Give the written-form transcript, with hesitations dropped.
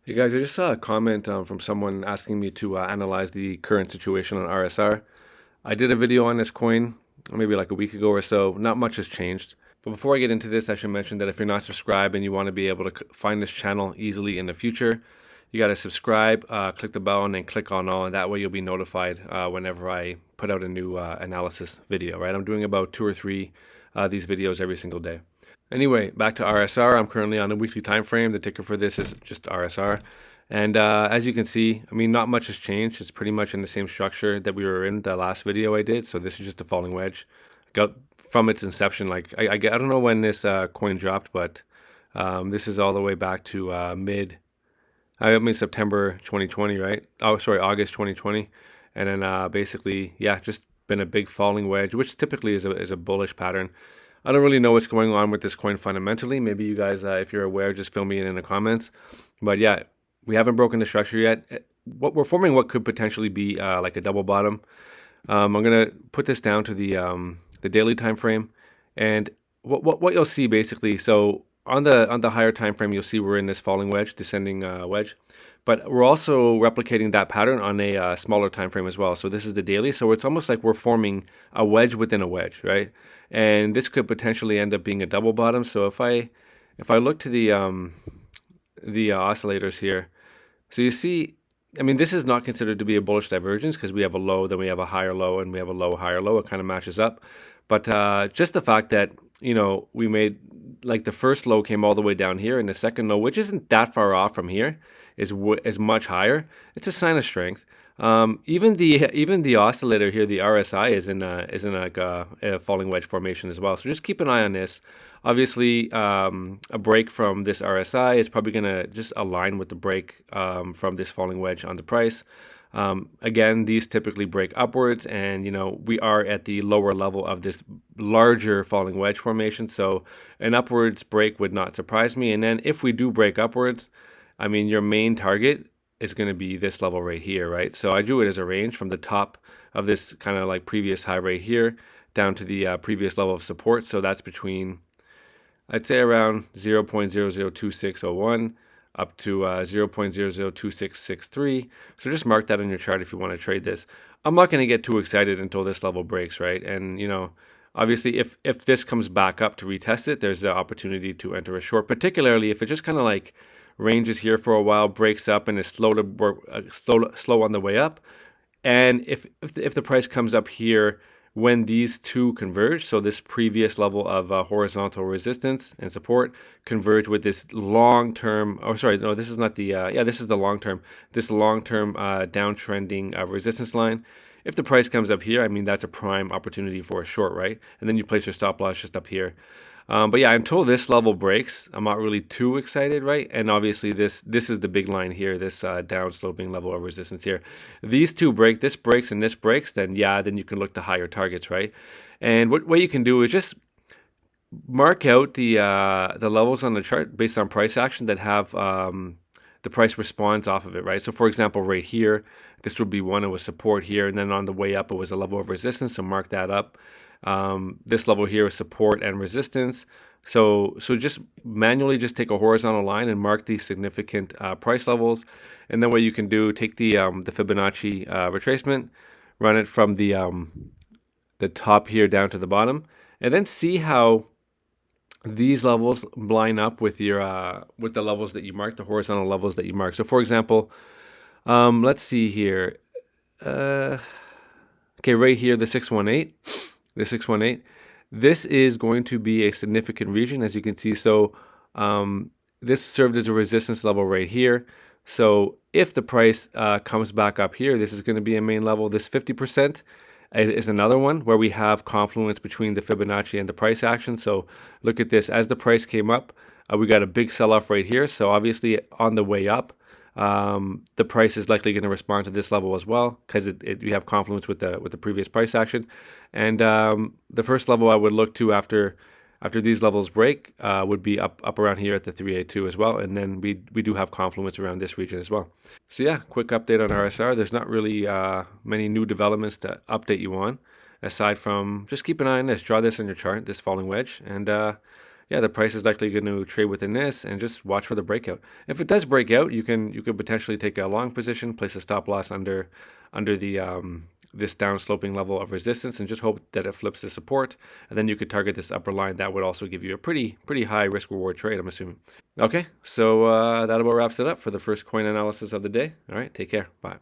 Hey guys, I just saw a comment from someone asking me to analyze the current situation on RSR. I did a video on this coin maybe like a week ago or so. Not much has changed. But before I get into this, I should mention that if you're not subscribed and you want to be able to find this channel easily in the future, you got to subscribe, click the bell, and then click on all, and that way you'll be notified whenever I put out a new analysis video, right? I'm doing about two or three these videos every single day. Anyway, back to RSR. I'm currently on a weekly time frame. The ticker for this is just RSR. And as you can see, I mean, not much has changed. It's pretty much in the same structure that we were in the last video I did. So this is just a falling wedge. Got from its inception, like I don't know when this coin dropped, but this is all the way back to September 2020, right? Oh, sorry, August 2020. And then basically, yeah, just been a big falling wedge, which typically is a bullish pattern. I don't really know what's going on with this coin fundamentally. Maybe you guys, if you're aware, just fill me in the comments. But yeah, we haven't broken the structure yet. What we're forming, what could potentially be like a double bottom. I'm gonna put this down to the daily time frame, and what you'll see basically. So on the higher time frame, you'll see we're in this falling wedge, descending wedge. But we're also replicating that pattern on a smaller time frame as well. So this is the daily. So it's almost like we're forming a wedge within a wedge, right? And this could potentially end up being a double bottom. So if I look to the oscillators here, so you see, I mean, this is not considered to be a bullish divergence because we have a low, then we have a higher low, and we have a low, higher low. It kind of matches up. But just the fact that, we made, like, the first low came all the way down here, and the second low, which isn't that far off from here, is much higher. It's a sign of strength. Even the oscillator here, the RSI, is in like a falling wedge formation as well. So just keep an eye on this. Obviously, a break from this RSI is probably going to just align with the break from this falling wedge on the price. Again, these typically break upwards, and we are at the lower level of this larger falling wedge formation. So an upwards break would not surprise me. And then if we do break upwards, I mean, your main target is going to be this level right here, right? So I drew it as a range from the top of this kind of like previous high right here down to the previous level of support. So that's between, I'd say, around 0.002601 up to 0.002663. So just mark that on your chart if you want to trade this. I'm not going to get too excited until this level breaks, right? And obviously if this comes back up to retest it, there's the opportunity to enter a short, particularly if it just kind of like ranges here for a while, breaks up, and is slow to work, slow on the way up. And if the price comes up here when these two converge, so this previous level of horizontal resistance and support converge with this long-term, oh sorry, no, this is not the, this is the long-term, this long-term downtrending resistance line. If the price comes up here, I mean, that's a prime opportunity for a short, right? And then you place your stop loss just up here. But yeah, until this level breaks, I'm not really too excited, right? And obviously this is the big line here, this downsloping level of resistance here. These two break, this breaks and this breaks, then you can look to higher targets, right? And what you can do is just mark out the levels on the chart based on price action that have the price responds off of it, right? So for example, right here, this would be one, it was support here, and then on the way up, it was a level of resistance, so mark that up. This level here is support and resistance. So just manually just take a horizontal line and mark these significant price levels. And then what you can do, take the Fibonacci retracement, run it from the top here down to the bottom, and then see how these levels line up with your with the levels that you mark, the horizontal levels that you mark. So for example, let's see here. Okay, right here, the 618. The 618, this is going to be a significant region, as you can see. So this served as a resistance level right here. So if the price comes back up here, this is going to be a main level. This 50% is another one where we have confluence between the Fibonacci and the price action. So look at this. As the price came up, we got a big sell-off right here. So obviously on the way up, the price is likely going to respond to this level as well because you have confluence with the previous price action. And the first level I would look to after these levels break would be up around here at the 382 as well. And then we do have confluence around this region as well. So yeah, quick update on RSR. There's not really many new developments to update you on aside from just keep an eye on this, draw this on your chart, this falling wedge, and yeah, the price is likely going to trade within this, and just watch for the breakout. If it does break out, you could potentially take a long position, place a stop loss under the this down sloping level of resistance, and just hope that it flips the support, and then you could target this upper line. That would also give you a pretty high risk reward trade, I'm assuming. Okay, so that about wraps it up for the first coin analysis of the day. All right, take care. Bye.